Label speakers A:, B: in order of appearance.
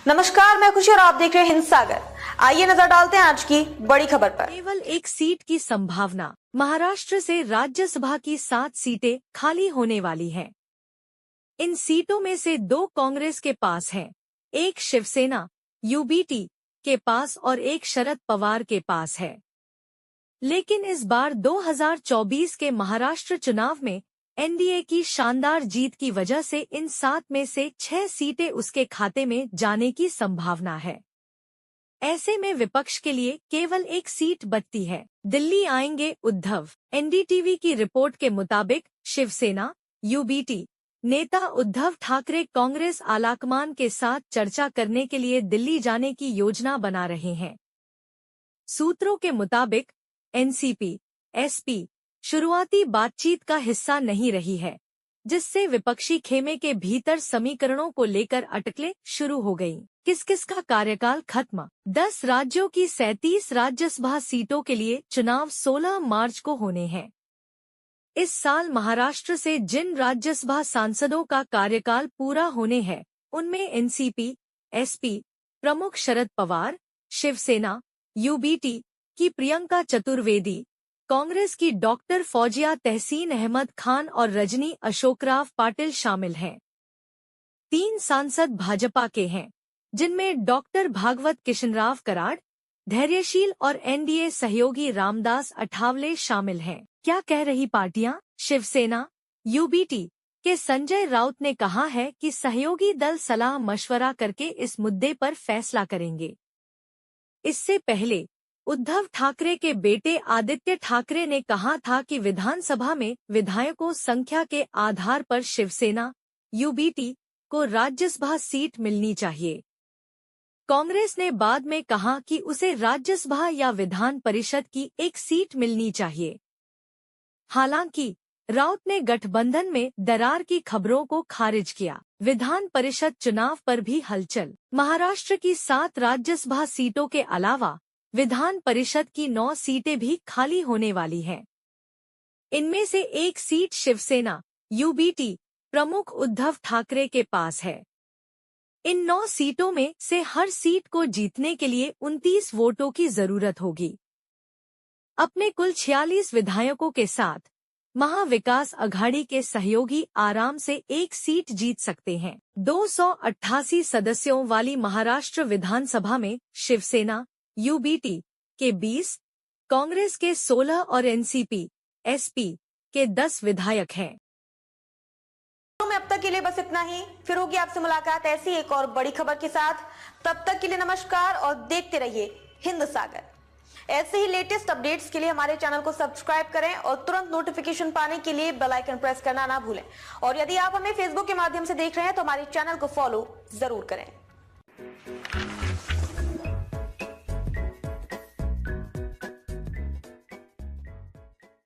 A: नमस्कार, मैं खुशी और आप देख रहे हैं हिंद सागर। आइए नजर डालते हैं आज की बड़ी खबर पर।
B: केवल एक सीट की संभावना। महाराष्ट्र से राज्यसभा की 7 सीटें खाली होने वाली हैं। इन सीटों में से 2 कांग्रेस के पास हैं, एक शिवसेना यूबीटी के पास और एक शरद पवार के पास है। लेकिन इस बार 2024 के महाराष्ट्र चुनाव में एनडीए की शानदार जीत की वजह से इन 7 में से 6 सीटें उसके खाते में जाने की संभावना है। ऐसे में विपक्ष के लिए केवल एक सीट बचती है। दिल्ली आएंगे उद्धव। एनडीटीवी की रिपोर्ट के मुताबिक शिवसेना यूबीटी नेता उद्धव ठाकरे कांग्रेस आलाकमान के साथ चर्चा करने के लिए दिल्ली जाने की योजना बना रहे हैं। सूत्रों के मुताबिक एनसीपी एसपी शुरुआती बातचीत का हिस्सा नहीं रही है, जिससे विपक्षी खेमे के भीतर समीकरणों को लेकर अटकलें शुरू हो गईं। किस किस का कार्यकाल खत्म। 10 राज्यों की 37 राज्यसभा सीटों के लिए चुनाव 16 मार्च को होने हैं। इस साल महाराष्ट्र से जिन राज्यसभा सांसदों का कार्यकाल पूरा होने हैं, उनमें एनसीपी एसपी प्रमुख शरद पवार, शिवसेना यूबीटी की प्रियंका चतुर्वेदी, कांग्रेस की डॉक्टर फौजिया तहसीन अहमद खान और रजनी अशोकराव पाटिल शामिल हैं। 3 सांसद भाजपा के हैं, जिनमें डॉक्टर भागवत किशनराव कराड़, धैर्यशील और एनडीए सहयोगी रामदास अठावले शामिल हैं। क्या कह रही पार्टियां? शिवसेना यूबीटी के संजय राउत ने कहा है कि सहयोगी दल सलाह मशवरा करके इस मुद्दे पर फैसला करेंगे। इससे पहले उद्धव ठाकरे के बेटे आदित्य ठाकरे ने कहा था कि विधानसभा में विधायकों संख्या के आधार पर शिवसेना यूबीटी को राज्यसभा सीट मिलनी चाहिए। कांग्रेस ने बाद में कहा कि उसे राज्यसभा या विधान परिषद की एक सीट मिलनी चाहिए। हालांकि राउत ने गठबंधन में दरार की खबरों को खारिज किया। विधान परिषद चुनाव पर भी हलचल। महाराष्ट्र की 7 राज्यसभा सीटों के अलावा विधान परिषद की 9 सीटें भी खाली होने वाली हैं। इनमें से एक सीट शिवसेना यूबीटी प्रमुख उद्धव ठाकरे के पास है। इन 9 सीटों में से हर सीट को जीतने के लिए 29 वोटों की जरूरत होगी। अपने कुल 46 विधायकों के साथ महाविकास अघाड़ी के सहयोगी आराम से एक सीट जीत सकते हैं। 288 सदस्यों वाली महाराष्ट्र विधानसभा में शिवसेना यूबीटी के 20, कांग्रेस के 16 और एनसीपी एसपी के 10 विधायक हैं।
A: में अब तक के लिए बस इतना ही। फिर होगी आपसे मुलाकात ऐसी एक और बड़ी खबर के साथ। तब तक के लिए नमस्कार और देखते रहिए हिंद सागर। ऐसे ही लेटेस्ट अपडेट्स के लिए हमारे चैनल को सब्सक्राइब करें और तुरंत नोटिफिकेशन पाने के लिए बेल आइकन प्रेस करना ना भूलें। और यदि आप हमें फेसबुक के माध्यम से देख रहे हैं तो हमारे चैनल को फॉलो जरूर करें।